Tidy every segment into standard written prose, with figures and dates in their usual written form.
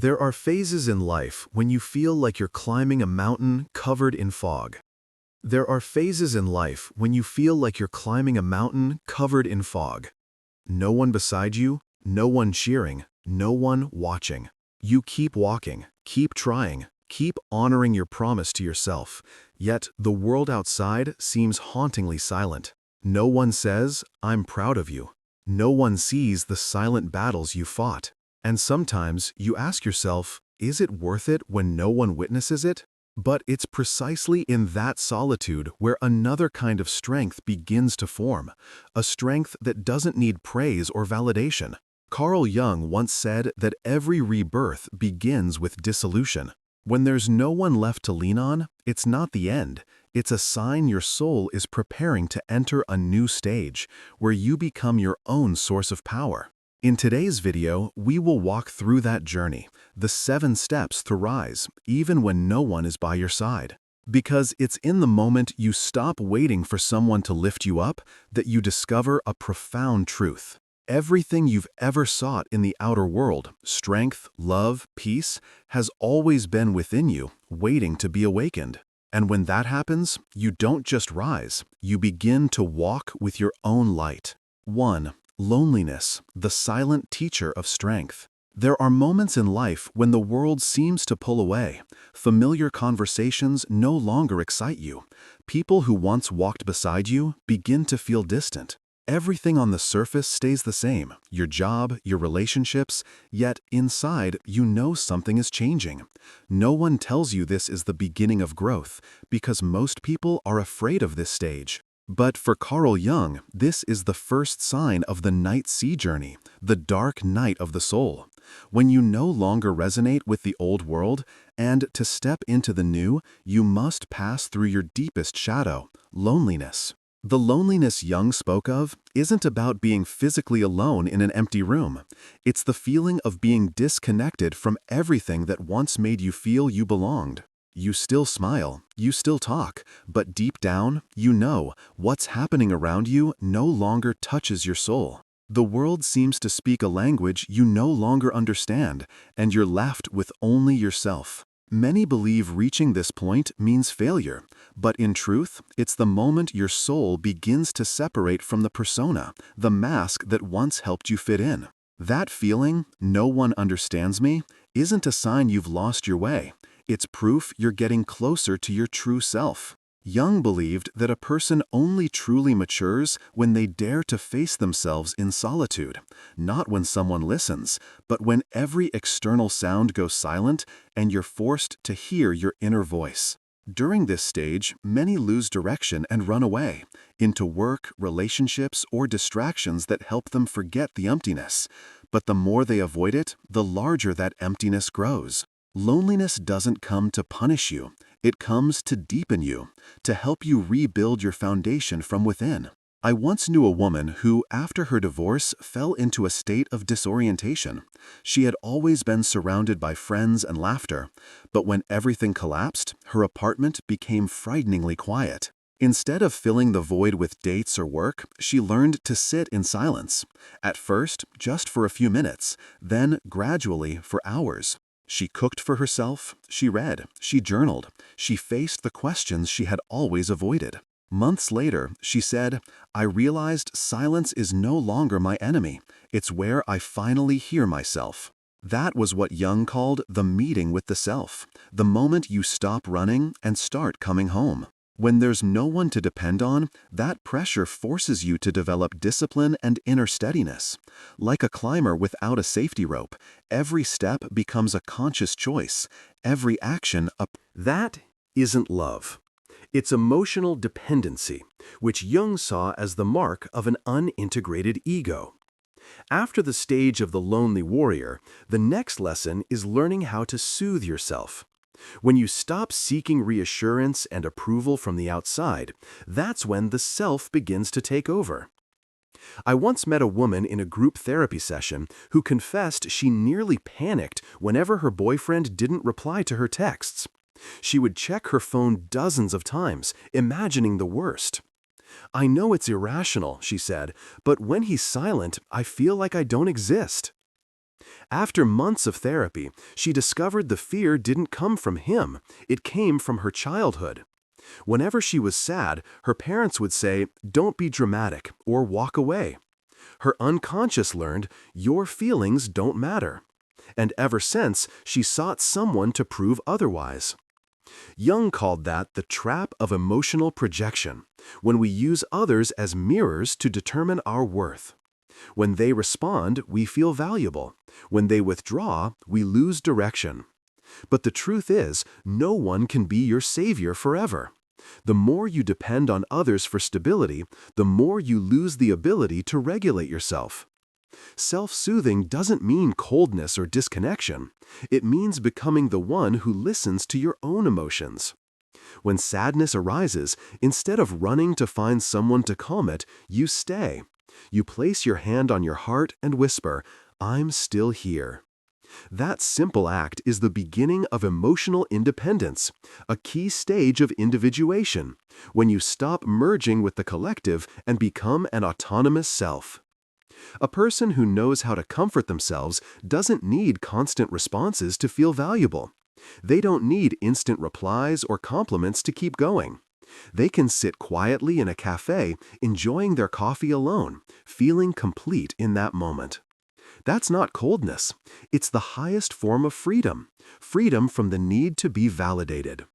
There are phases in life when you feel like you're climbing a mountain covered in fog. There are phases in life when you feel like you're climbing a mountain covered in fog. No one beside you, no one cheering, no one watching. You keep walking, keep trying, keep honoring your promise to yourself, yet the world outside seems hauntingly silent. No one says, "I'm proud of you." No one sees the silent battles you fought. And sometimes you ask yourself, is it worth it when no one witnesses it? But it's precisely in that solitude where another kind of strength begins to form, a strength that doesn't need praise or validation. Carl Jung once said that every rebirth begins with dissolution. When there's no one left to lean on, it's not the end. It's a sign your soul is preparing to enter a new stage, where you become your own source of power. In today's video, we will walk through that journey, the 7 steps to rise, even when no one is by your side. Because it's in the moment you stop waiting for someone to lift you up that you discover a profound truth. Everything you've ever sought in the outer world, strength, love, peace, has always been within you, waiting to be awakened. And when that happens, you don't just rise, you begin to walk with your own light. 1. Loneliness, the silent teacher of strength. There are moments in life when the world seems to pull away. Familiar conversations no longer excite you. People who once walked beside you begin to feel distant. Everything on the surface stays the same, your job, your relationships, yet inside you know something is changing. No one tells you this is the beginning of growth, because most people are afraid of this stage. But for Carl Jung, this is the first sign of the night sea journey, the dark night of the soul. When you no longer resonate with the old world, and to step into the new, you must pass through your deepest shadow, loneliness. The loneliness Jung spoke of isn't about being physically alone in an empty room. It's the feeling of being disconnected from everything that once made you feel you belonged. You still smile, you still talk, but deep down, you know what's happening around you no longer touches your soul. The world seems to speak a language you no longer understand, and you're left with only yourself. Many believe reaching this point means failure, but in truth, it's the moment your soul begins to separate from the persona, the mask that once helped you fit in. That feeling, "no one understands me," isn't a sign you've lost your way. It's proof you're getting closer to your true self. Jung believed that a person only truly matures when they dare to face themselves in solitude, not when someone listens, but when every external sound goes silent and you're forced to hear your inner voice. During this stage, many lose direction and run away, into work, relationships, or distractions that help them forget the emptiness. But the more they avoid it, the larger that emptiness grows. Loneliness doesn't come to punish you. It comes to deepen you, to help you rebuild your foundation from within. I once knew a woman who, after her divorce, fell into a state of disorientation. She had always been surrounded by friends and laughter, but when everything collapsed, her apartment became frighteningly quiet. Instead of filling the void with dates or work, she learned to sit in silence. At first, just for a few minutes, then gradually for hours. She cooked for herself, she read, she journaled, she faced the questions she had always avoided. Months later, she said, "I realized silence is no longer my enemy. It's where I finally hear myself." That was what Jung called the meeting with the self, the moment you stop running and start coming home. When there's no one to depend on, that pressure forces you to develop discipline and inner steadiness. Like a climber without a safety rope, every step becomes a conscious choice, every action a... That isn't love. It's emotional dependency, which Jung saw as the mark of an unintegrated ego. After the stage of the lonely warrior, the next lesson is learning how to soothe yourself. When you stop seeking reassurance and approval from the outside, that's when the self begins to take over. I once met a woman in a group therapy session who confessed she nearly panicked whenever her boyfriend didn't reply to her texts. She would check her phone dozens of times, imagining the worst. "I know it's irrational," she said, "but when he's silent, I feel like I don't exist." After months of therapy, she discovered the fear didn't come from him, it came from her childhood. Whenever she was sad, her parents would say, "Don't be dramatic," or walk away. Her unconscious learned, "Your feelings don't matter." And ever since, she sought someone to prove otherwise. Jung called that the trap of emotional projection, when we use others as mirrors to determine our worth. When they respond, we feel valuable. When they withdraw, we lose direction. But the truth is, no one can be your savior forever. The more you depend on others for stability, the more you lose the ability to regulate yourself. Self-soothing doesn't mean coldness or disconnection. It means becoming the one who listens to your own emotions. When sadness arises, instead of running to find someone to calm it, you stay. You place your hand on your heart and whisper, "I'm still here." That simple act is the beginning of emotional independence, a key stage of individuation, when you stop merging with the collective and become an autonomous self. A person who knows how to comfort themselves doesn't need constant responses to feel valuable. They don't need instant replies or compliments to keep going. They can sit quietly in a cafe, enjoying their coffee alone, feeling complete in that moment. That's not coldness. It's the highest form of freedom, freedom from the need to be validated.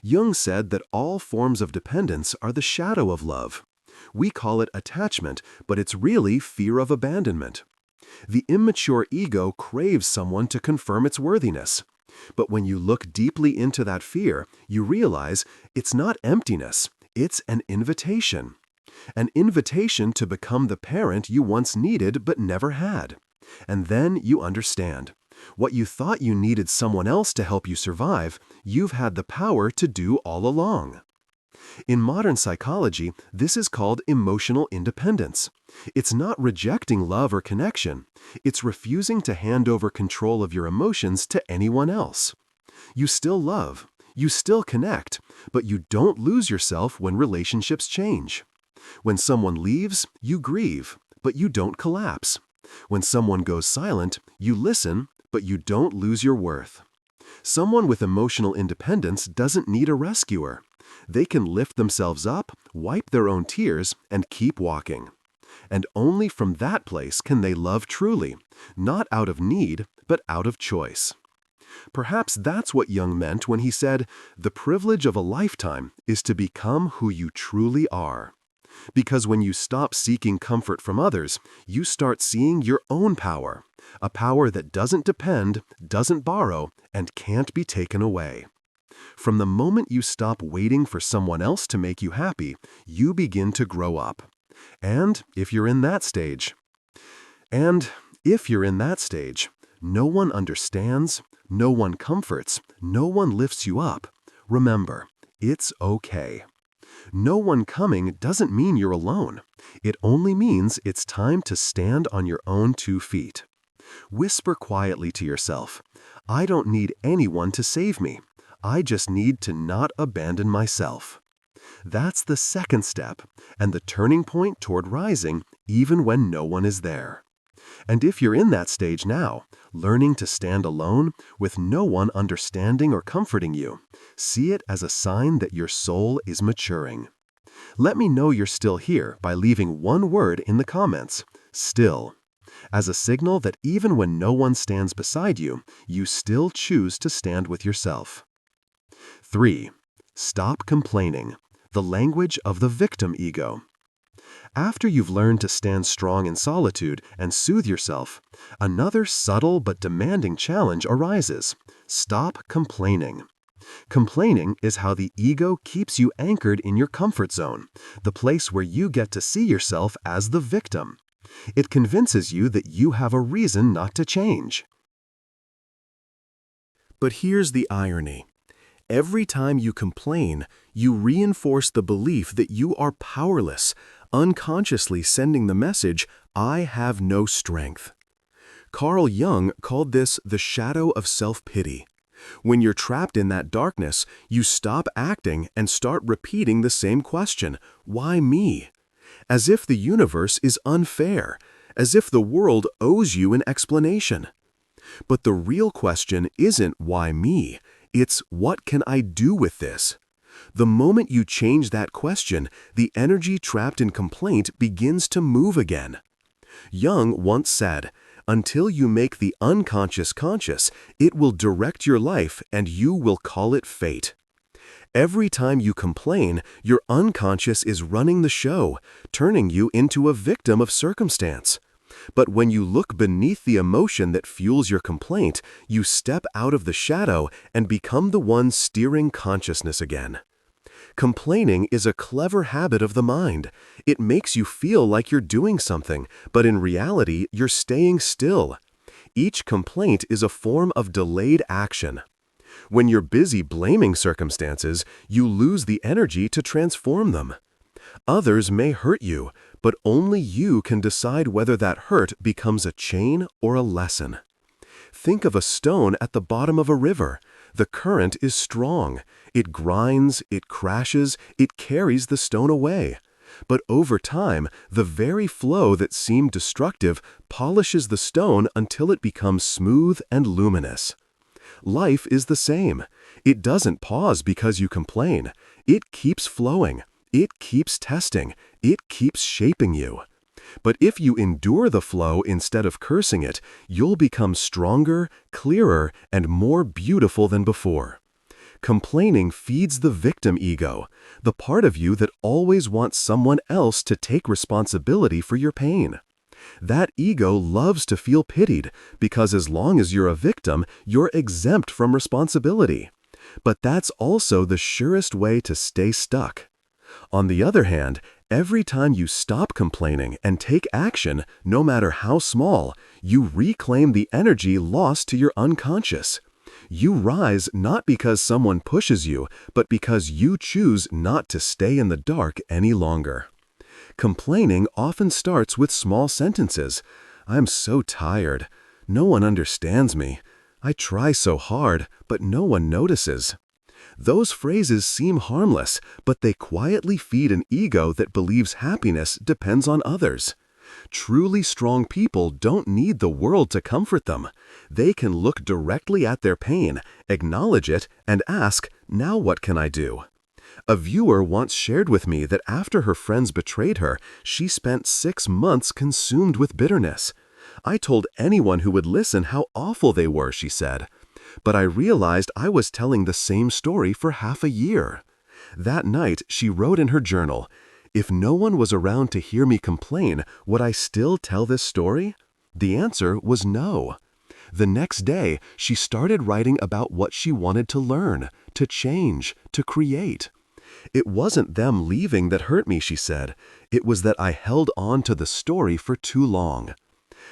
Jung said that all forms of dependence are the shadow of love. We call it attachment, but it's really fear of abandonment. The immature ego craves someone to confirm its worthiness. But when you look deeply into that fear, you realize it's not emptiness, it's an invitation. An invitation to become the parent you once needed but never had. And then you understand. What you thought you needed someone else to help you survive, you've had the power to do all along. In modern psychology, this is called emotional independence. It's not rejecting love or connection. It's refusing to hand over control of your emotions to anyone else. You still love, you still connect, but you don't lose yourself when relationships change. When someone leaves, you grieve, but you don't collapse. When someone goes silent, you listen, but you don't lose your worth. Someone with emotional independence doesn't need a rescuer. They can lift themselves up, wipe their own tears, and keep walking. And only from that place can they love truly, not out of need, but out of choice. Perhaps that's what Jung meant when he said, "The privilege of a lifetime is to become who you truly are." Because when you stop seeking comfort from others, you start seeing your own power, a power that doesn't depend, doesn't borrow, and can't be taken away. From the moment you stop waiting for someone else to make you happy, you begin to grow up. And if you're in that stage, no one understands, no one comforts, no one lifts you up, remember, it's okay. No one coming doesn't mean you're alone. It only means it's time to stand on your own 2 feet. Whisper quietly to yourself, "I don't need anyone to save me. I just need to not abandon myself." That's the second step, and the turning point toward rising, even when no one is there. And if you're in that stage now, learning to stand alone, with no one understanding or comforting you, see it as a sign that your soul is maturing. Let me know you're still here by leaving one word in the comments, "still," as a signal that even when no one stands beside you, you still choose to stand with yourself. 3. Stop complaining, the language of the victim ego. After you've learned to stand strong in solitude and soothe yourself, another subtle but demanding challenge arises. Stop complaining. Complaining is how the ego keeps you anchored in your comfort zone, the place where you get to see yourself as the victim. It convinces you that you have a reason not to change. But here's the irony. Every time you complain, you reinforce the belief that you are powerless, unconsciously sending the message, "I have no strength." Carl Jung called this the shadow of self-pity. When you're trapped in that darkness, you stop acting and start repeating the same question, "Why me?" As if the universe is unfair, as if the world owes you an explanation. But the real question isn't why me, it's what can I do with this? The moment you change that question, the energy trapped in complaint begins to move again. Jung once said, "Until you make the unconscious conscious, it will direct your life and you will call it fate." Every time you complain, your unconscious is running the show, turning you into a victim of circumstance. But when you look beneath the emotion that fuels your complaint, you step out of the shadow and become the one steering consciousness again. Complaining is a clever habit of the mind. It makes you feel like you're doing something, but in reality, you're staying still. Each complaint is a form of delayed action. When you're busy blaming circumstances, you lose the energy to transform them. Others may hurt you, but only you can decide whether that hurt becomes a chain or a lesson. Think of a stone at the bottom of a river. The current is strong. It grinds, it crashes, it carries the stone away. But over time, the very flow that seemed destructive polishes the stone until it becomes smooth and luminous. Life is the same. It doesn't pause because you complain. It keeps flowing. It keeps testing. It keeps shaping you. But if you endure the flow instead of cursing it, you'll become stronger, clearer, and more beautiful than before. Complaining feeds the victim ego, the part of you that always wants someone else to take responsibility for your pain. That ego loves to feel pitied because as long as you're a victim, you're exempt from responsibility. But that's also the surest way to stay stuck. On the other hand, every time you stop complaining and take action, no matter how small, you reclaim the energy lost to your unconscious. You rise not because someone pushes you, but because you choose not to stay in the dark any longer. Complaining often starts with small sentences. "I'm so tired. No one understands me. I try so hard, but no one notices." Those phrases seem harmless, but they quietly feed an ego that believes happiness depends on others. Truly strong people don't need the world to comfort them. They can look directly at their pain, acknowledge it, and ask, "Now what can I do?" A viewer once shared with me that after her friends betrayed her, she spent 6 months consumed with bitterness. "I told anyone who would listen how awful they were," she said. "But I realized I was telling the same story for half a year." That night, she wrote in her journal, "If no one was around to hear me complain, would I still tell this story?" The answer was no. The next day, she started writing about what she wanted to learn, to change, to create. "It wasn't them leaving that hurt me," she said. "It was that I held on to the story for too long."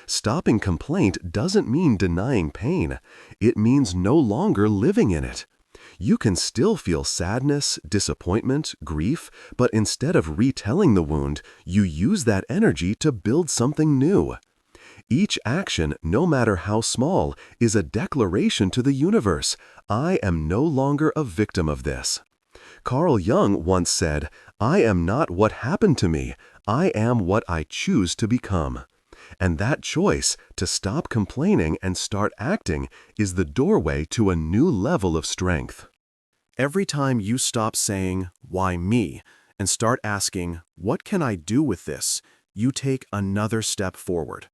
Stopping complaint doesn't mean denying pain. It means no longer living in it. You can still feel sadness, disappointment, grief, but instead of retelling the wound, you use that energy to build something new. Each action, no matter how small, is a declaration to the universe. I am no longer a victim of this. Carl Jung once said, "I am not what happened to me. I am what I choose to become." And that choice, to stop complaining and start acting, is the doorway to a new level of strength. Every time you stop saying, "Why me?" and start asking, "What can I do with this?" you take another step forward.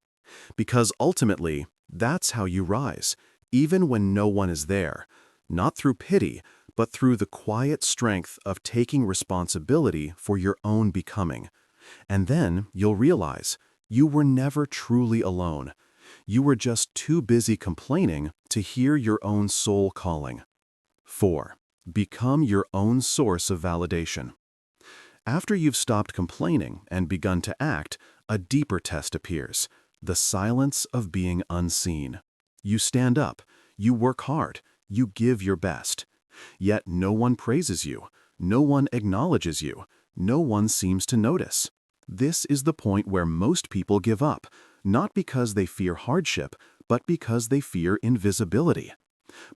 Because ultimately, that's how you rise, even when no one is there, not through pity, but through the quiet strength of taking responsibility for your own becoming. And then you'll realize you were never truly alone. You were just too busy complaining to hear your own soul calling. 4. Become your own source of validation. After you've stopped complaining and begun to act, a deeper test appears: the silence of being unseen. You stand up, you work hard, you give your best. Yet no one praises you, no one acknowledges you, no one seems to notice. This is the point where most people give up, not because they fear hardship, but because they fear invisibility.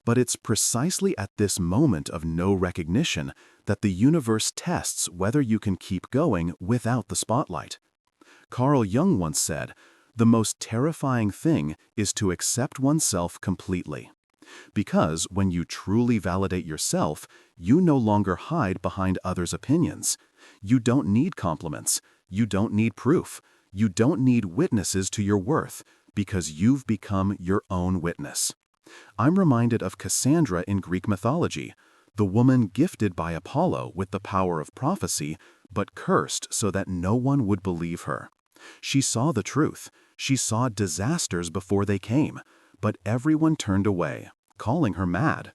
But it's precisely at this moment of no recognition that the universe tests whether you can keep going without the spotlight. Carl Jung once said, The most terrifying thing is to accept oneself completely. Because when you truly validate yourself, you no longer hide behind others' opinions. You don't need compliments. You don't need proof. You don't need witnesses to your worth, because you've become your own witness. I'm reminded of Cassandra in Greek mythology, the woman gifted by Apollo with the power of prophecy, but cursed so that no one would believe her. She saw the truth. She saw disasters before they came, but everyone turned away, calling her mad.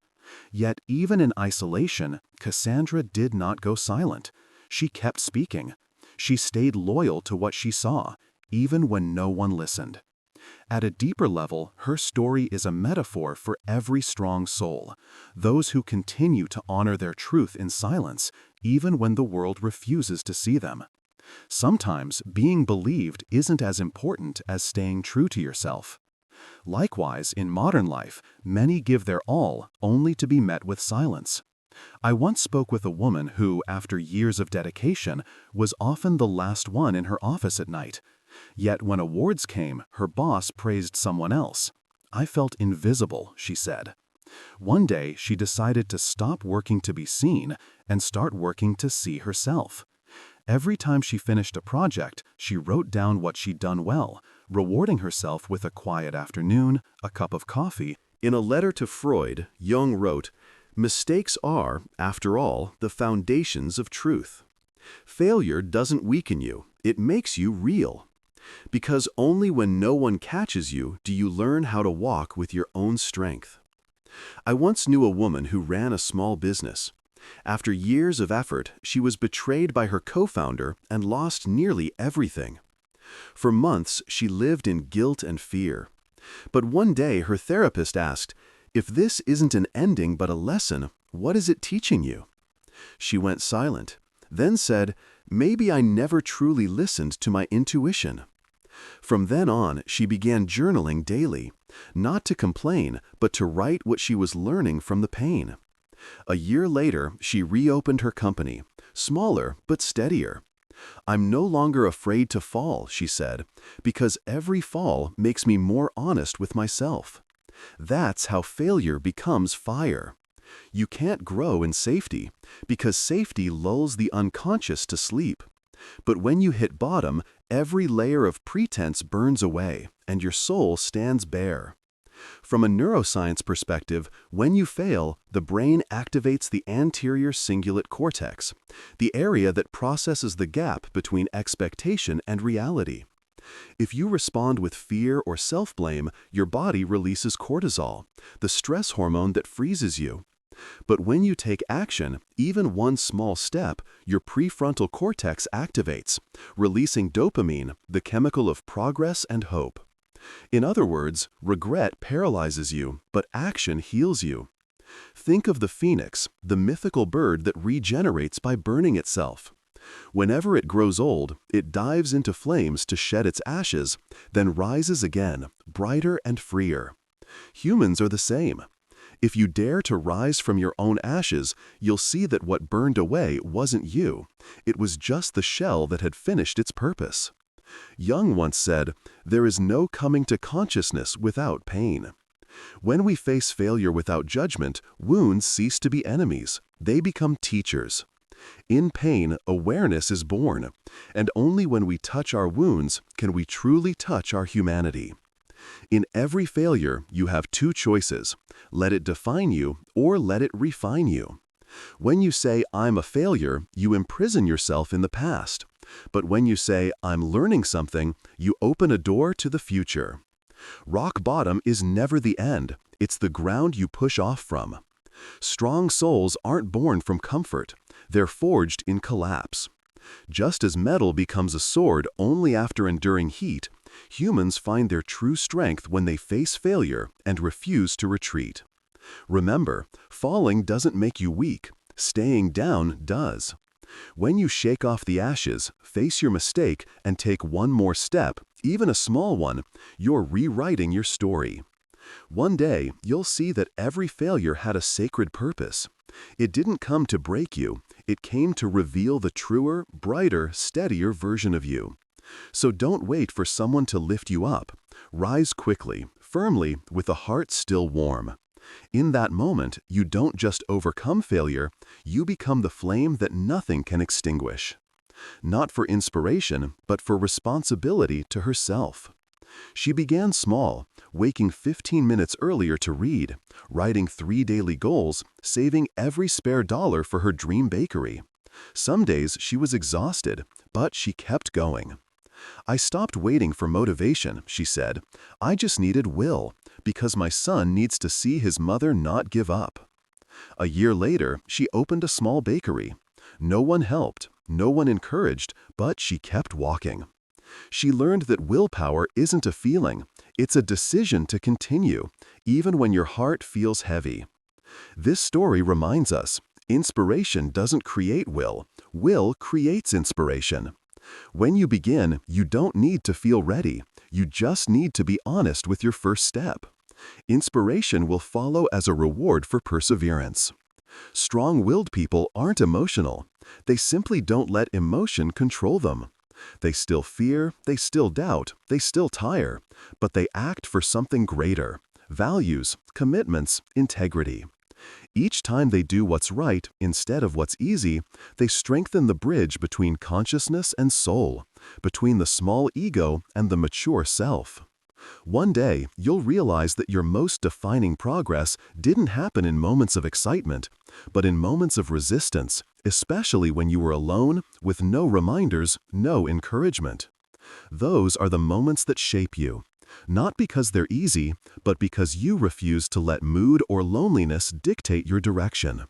Yet even in isolation, Cassandra did not go silent. She kept speaking. She stayed loyal to what she saw, even when no one listened. At a deeper level, her story is a metaphor for every strong soul, those who continue to honor their truth in silence, even when the world refuses to see them. Sometimes being believed isn't as important as staying true to yourself. Likewise, in modern life, many give their all only to be met with silence. I once spoke with a woman who, after years of dedication, was often the last one in her office at night. Yet when awards came, her boss praised someone else. I felt invisible, she said. One day, she decided to stop working to be seen and start working to see herself. Every time she finished a project, she wrote down what she'd done well, rewarding herself with a quiet afternoon, a cup of coffee. In a letter to Freud, Jung wrote, "Mistakes are, after all, the foundations of truth. Failure doesn't weaken you, it makes you real. Because only when no one catches you do you learn how to walk with your own strength." I once knew a woman who ran a small business. After years of effort, she was betrayed by her co-founder and lost nearly everything. For months, she lived in guilt and fear. But one day, her therapist asked, "If this isn't an ending but a lesson, what is it teaching you?" She went silent, then said, "Maybe I never truly listened to my intuition." From then on, she began journaling daily, not to complain, but to write what she was learning from the pain. A year later, she reopened her company, smaller but steadier. "I'm no longer afraid to fall," she said, "because every fall makes me more honest with myself." That's how failure becomes fire. You can't grow in safety, because safety lulls the unconscious to sleep. But when you hit bottom, every layer of pretense burns away, and your soul stands bare. From a neuroscience perspective, when you fail, the brain activates the anterior cingulate cortex, the area that processes the gap between expectation and reality. If you respond with fear or self-blame, your body releases cortisol, the stress hormone that freezes you. But when you take action, even one small step, your prefrontal cortex activates, releasing dopamine, the chemical of progress and hope. In other words, regret paralyzes you, but action heals you. Think of the phoenix, the mythical bird that regenerates by burning itself. Whenever it grows old, it dives into flames to shed its ashes, then rises again, brighter and freer. Humans are the same. If you dare to rise from your own ashes, you'll see that what burned away wasn't you. It was just the shell that had finished its purpose. Jung once said, "There is no coming to consciousness without pain." When we face failure without judgment, wounds cease to be enemies. They become teachers. In pain, awareness is born, and only when we touch our wounds can we truly touch our humanity. In every failure, you have two choices: let it define you or let it refine you. When you say, "I'm a failure," you imprison yourself in the past. But when you say, "I'm learning something," you open a door to the future. Rock bottom is never the end. It's the ground you push off from. Strong souls aren't born from comfort. They're forged in collapse. Just as metal becomes a sword only after enduring heat, humans find their true strength when they face failure and refuse to retreat. Remember, falling doesn't make you weak. Staying down does. When you shake off the ashes, face your mistake, and take one more step, even a small one, you're rewriting your story. One day, you'll see that every failure had a sacred purpose. It didn't come to break you. It came to reveal the truer, brighter, steadier version of you. So don't wait for someone to lift you up. Rise quickly, firmly, with a heart still warm. In that moment, you don't just overcome failure, you become the flame that nothing can extinguish. Not for inspiration, but for responsibility to herself. She began small, waking 15 minutes earlier to read, writing 3 daily goals, saving every spare dollar for her dream bakery. Some days she was exhausted, but she kept going. I stopped waiting for motivation, she said. I just needed will, because my son needs to see his mother not give up. A year later, she opened a small bakery. No one helped, no one encouraged, but she kept walking. She learned that willpower isn't a feeling, it's a decision to continue, even when your heart feels heavy. This story reminds us, inspiration doesn't create will creates inspiration. When you begin, you don't need to feel ready, you just need to be honest with your first step. Inspiration will follow as a reward for perseverance. Strong-willed people aren't emotional. They simply don't let emotion control them. They still fear, they still doubt, they still tire, but they act for something greater: values, commitments, integrity. Each time they do what's right instead of what's easy, they strengthen the bridge between consciousness and soul, between the small ego and the mature self. One day, you'll realize that your most defining progress didn't happen in moments of excitement, but in moments of resistance, especially when you were alone, with no reminders, no encouragement. Those are the moments that shape you, not because they're easy, but because you refuse to let mood or loneliness dictate your direction.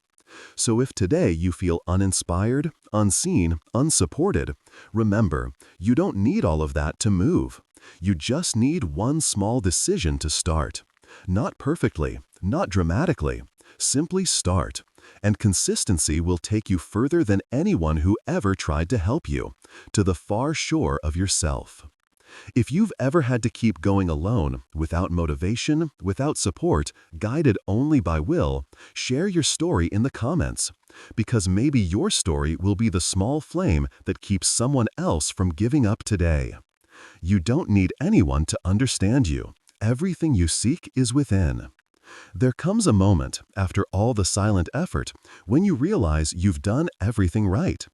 So if today you feel uninspired, unseen, unsupported, remember, you don't need all of that to move. You just need one small decision to start. Not perfectly, not dramatically. Simply start. And consistency will take you further than anyone who ever tried to help you, to the far shore of yourself. If you've ever had to keep going alone, without motivation, without support, guided only by will, share your story in the comments. Because maybe your story will be the small flame that keeps someone else from giving up today. You don't need anyone to understand you. Everything you seek is within. There comes a moment, after all the silent effort, when you realize you've done everything right.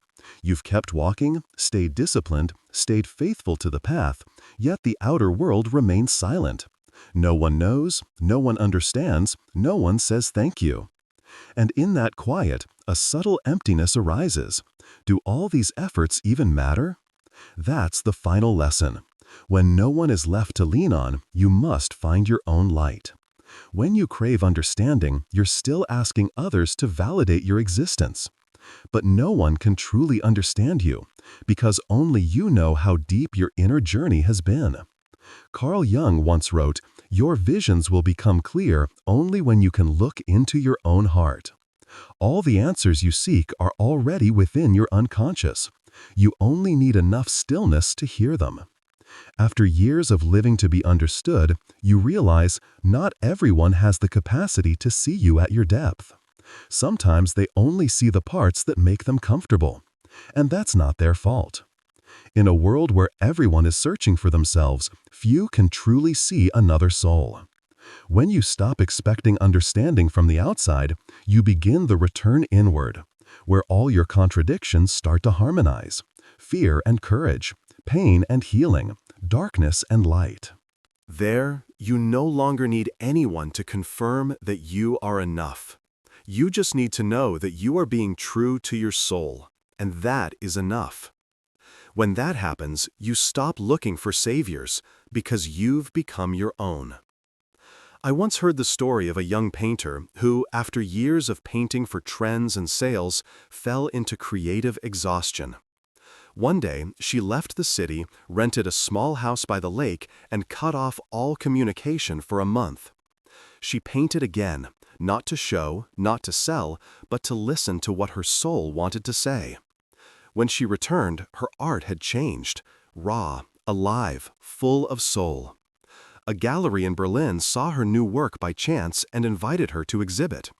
You've kept walking, stayed disciplined, stayed faithful to the path, yet the outer world remains silent. No one knows, no one understands, no one says thank you. And in that quiet, a subtle emptiness arises. Do all these efforts even matter? That's the final lesson. When no one is left to lean on, you must find your own light. When you crave understanding, you're still asking others to validate your existence. But no one can truly understand you, because only you know how deep your inner journey has been. Carl Jung once wrote, "Your visions will become clear only when you can look into your own heart." All the answers you seek are already within your unconscious. You only need enough stillness to hear them. After years of living to be understood, you realize not everyone has the capacity to see you at your depth. Sometimes they only see the parts that make them comfortable, and that's not their fault. In a world where everyone is searching for themselves, few can truly see another soul. When you stop expecting understanding from the outside, you begin the return inward, where all your contradictions start to harmonize: fear and courage, pain and healing, darkness and light. There, you no longer need anyone to confirm that you are enough. You just need to know that you are being true to your soul, and that is enough. When that happens, you stop looking for saviors, because you've become your own. I once heard the story of a young painter who, after years of painting for trends and sales, fell into creative exhaustion. One day, she left the city, rented a small house by the lake, and cut off all communication for a month. She painted again, not to show, not to sell, but to listen to what her soul wanted to say. When she returned, her art had changed, raw, alive, full of soul. A gallery in Berlin saw her new work by chance and invited her to exhibit.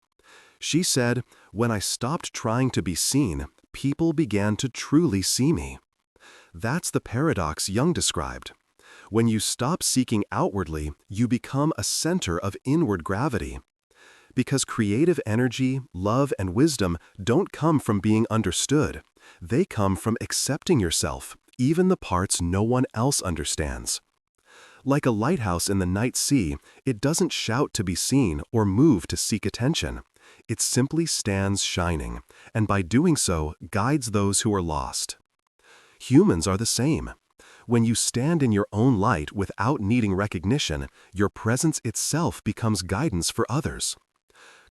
She said, "When I stopped trying to be seen, people began to truly see me." That's the paradox Jung described. When you stop seeking outwardly, you become a center of inward gravity. Because creative energy, love, and wisdom don't come from being understood. They come from accepting yourself, even the parts no one else understands. Like a lighthouse in the night sea, it doesn't shout to be seen or move to seek attention. It simply stands shining, and by doing so, guides those who are lost. Humans are the same. When you stand in your own light without needing recognition, your presence itself becomes guidance for others.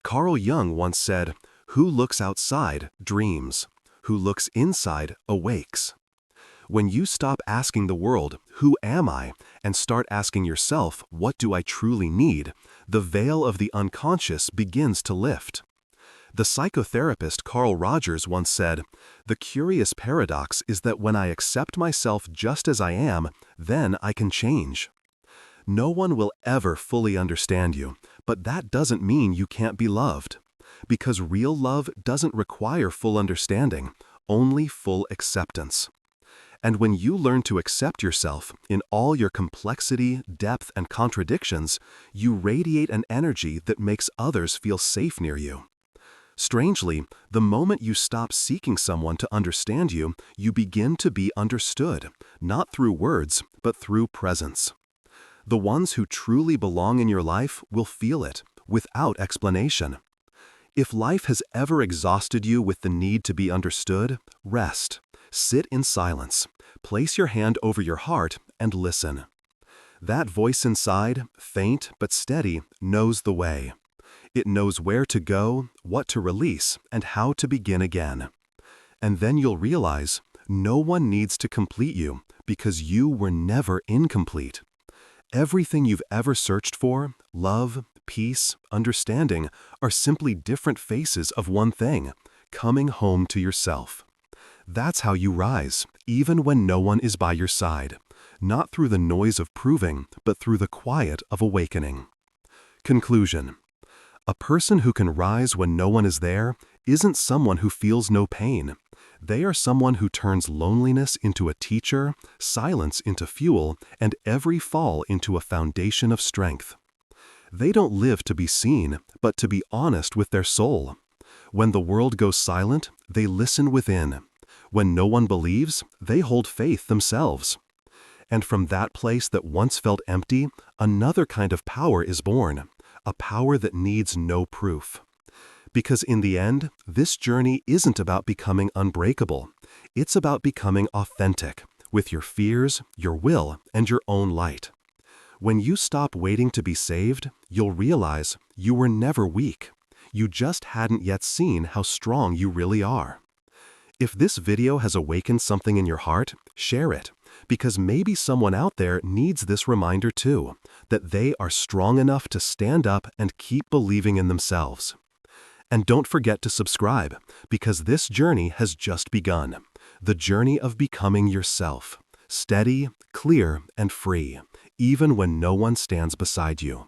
Carl Jung once said, "Who looks outside dreams. Who looks inside awakes." When you stop asking the world, "Who am I?" and start asking yourself, "What do I truly need?" the veil of the unconscious begins to lift. The psychotherapist Carl Rogers once said, "The curious paradox is that when I accept myself just as I am, then I can change." No one will ever fully understand you, but that doesn't mean you can't be loved. Because real love doesn't require full understanding, only full acceptance. And when you learn to accept yourself in all your complexity, depth, and contradictions, you radiate an energy that makes others feel safe near you. Strangely, the moment you stop seeking someone to understand you, you begin to be understood, not through words, but through presence. The ones who truly belong in your life will feel it, without explanation. If life has ever exhausted you with the need to be understood, rest. Sit in silence. Place your hand over your heart and listen. That voice inside, faint but steady, knows the way. It knows where to go, what to release, and how to begin again. And then you'll realize no one needs to complete you because you were never incomplete. Everything you've ever searched for, love, peace, understanding, are simply different faces of one thing, coming home to yourself. That's how you rise, even when no one is by your side, not through the noise of proving, but through the quiet of awakening. Conclusion. A person who can rise when no one is there isn't someone who feels no pain. They are someone who turns loneliness into a teacher, silence into fuel, and every fall into a foundation of strength. They don't live to be seen, but to be honest with their soul. When the world goes silent, they listen within. When no one believes, they hold faith themselves. And from that place that once felt empty, another kind of power is born, a power that needs no proof. Because in the end, this journey isn't about becoming unbreakable. It's about becoming authentic, with your fears, your will, and your own light. When you stop waiting to be saved, you'll realize you were never weak. You just hadn't yet seen how strong you really are. If this video has awakened something in your heart, share it, because maybe someone out there needs this reminder too, that they are strong enough to stand up and keep believing in themselves. And don't forget to subscribe, because this journey has just begun. The journey of becoming yourself, steady, clear, and free, even when no one stands beside you.